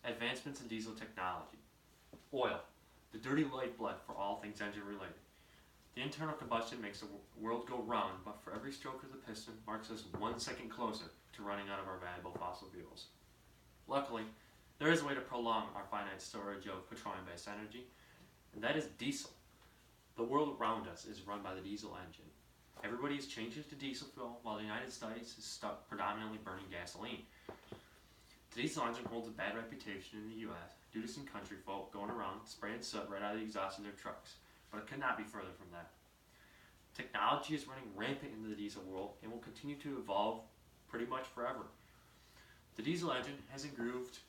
Advancements in diesel technology. Oil, the dirty lifeblood for all things engine related. The internal combustion makes the world go round, but for every stroke of the piston marks us 1 second closer to running out of our valuable fossil fuels. Luckily, there is a way to prolong our finite storage of petroleum-based energy, and that is diesel. The world around us is run by the diesel engine. Everybody has changed to diesel fuel, while the United States is stuck predominantly burning gasoline. The diesel engine holds a bad reputation in the U.S. due to some country folk going around spraying soot right out of the exhaust of their trucks, but it could not be further from that. Technology is running rampant in the diesel world and will continue to evolve pretty much forever. The diesel engine has improved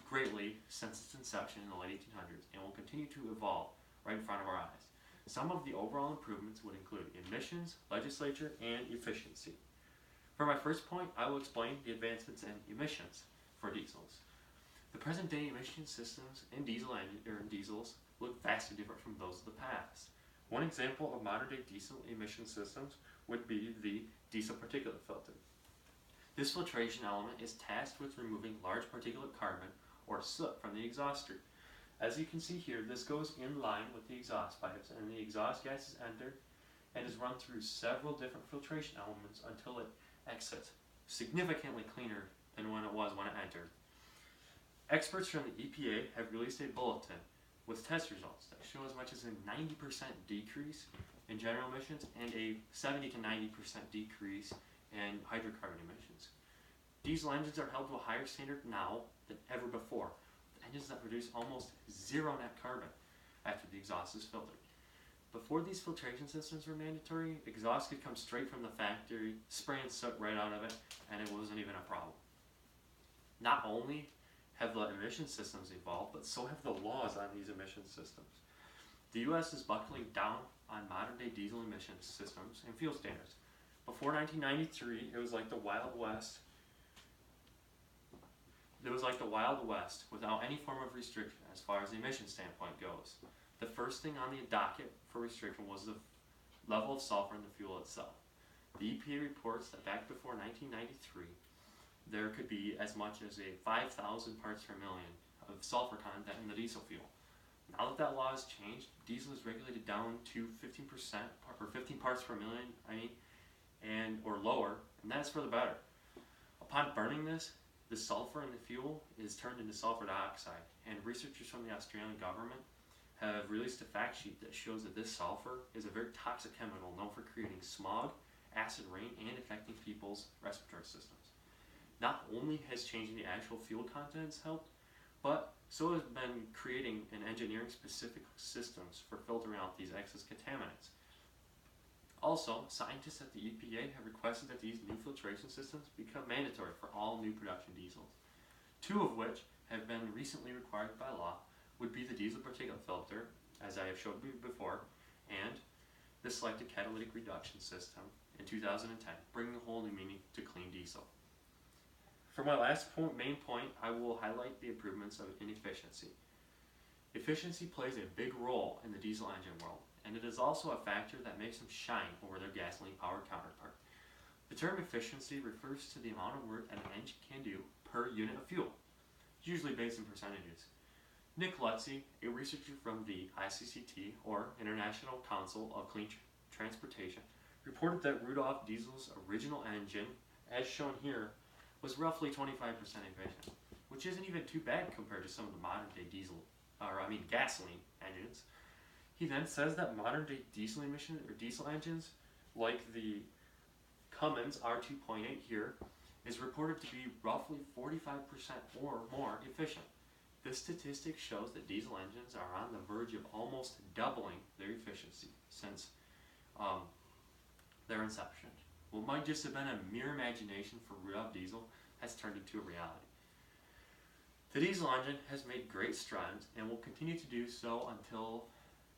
greatly since its inception in the late 1800s and will continue to evolve right in front of our eyes. Some of the overall improvements would include emissions, legislature, and efficiency. For my first point, I will explain the advancements in emissions for diesels. The present day emission systems in diesels look vastly different from those of the past. One example of modern day diesel emission systems would be the diesel particulate filter. This filtration element is tasked with removing large particulate carbon or soot from the exhaust stream. As you can see here, this goes in line with the exhaust pipes, and the exhaust gas is entered and is run through several different filtration elements until it exits significantly cleaner than when it was when it entered. Experts from the EPA have released a bulletin with test results that show as much as a 90% decrease in general emissions and a 70 to 90% decrease in hydrocarbon emissions. Diesel engines are held to a higher standard now than ever before, with engines that produce almost zero net carbon after the exhaust is filtered. Before these filtration systems were mandatory, exhaust could come straight from the factory, spraying soot right out of it, and it wasn't even a problem. Not only have the emission systems evolved, but so have the laws on these emission systems. The U.S. is buckling down on modern day diesel emission systems and fuel standards. Before 1993, it was like the Wild West. It was like the Wild West without any form of restriction as far as the emission standpoint goes. The first thing on the docket for restriction was the level of sulfur in the fuel itself. The EPA reports that back before 1993, there could be as much as a 5,000 parts per million of sulfur content in the diesel fuel. Now that law has changed, diesel is regulated down to 15% or 15 parts per million, or lower, and that is for the better. Upon burning this, the sulfur in the fuel is turned into sulfur dioxide, and researchers from the Australian government have released a fact sheet that shows that this sulfur is a very toxic chemical known for creating smog, acid rain, and affecting people's respiratory systems. Not only has changing the actual fuel contents helped, but so has been creating and engineering specific systems for filtering out these excess contaminants. Also, scientists at the EPA have requested that these new filtration systems become mandatory for all new production diesels. Two of which have been recently required by law would be the diesel particulate filter, as I have showed you before, and the selected catalytic reduction system in 2010, bringing a whole new meaning to clean diesel. For my last main point, I will highlight the improvements in efficiency. Efficiency plays a big role in the diesel engine world, and it is also a factor that makes them shine over their gasoline-powered counterpart. The term efficiency refers to the amount of work that an engine can do per unit of fuel, usually based in percentages. Nick Lutze, a researcher from the ICCT, or International Council of Clean Transportation, reported that Rudolf Diesel's original engine, as shown here, was roughly 25% efficient, which isn't even too bad compared to some of the modern-day gasoline engines. He then says that modern-day diesel engines, like the Cummins R2.8 here, is reported to be roughly 45% or more efficient. This statistic shows that diesel engines are on the verge of almost doubling their efficiency since their inception. What might just have been a mere imagination for Rudolf Diesel has turned into a reality. The diesel engine has made great strides and will continue to do so until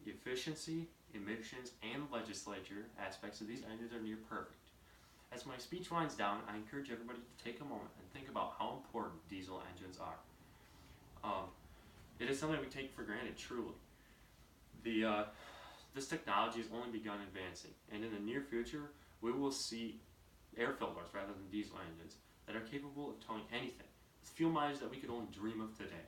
efficiency, emissions, and legislature aspects of these engines are near perfect. As my speech winds down, I encourage everybody to take a moment and think about how important diesel engines are. It is something we take for granted, truly. This technology has only begun advancing, and in the near future, we will see air filters rather than diesel engines that are capable of towing anything, fuel mileage that we could only dream of today.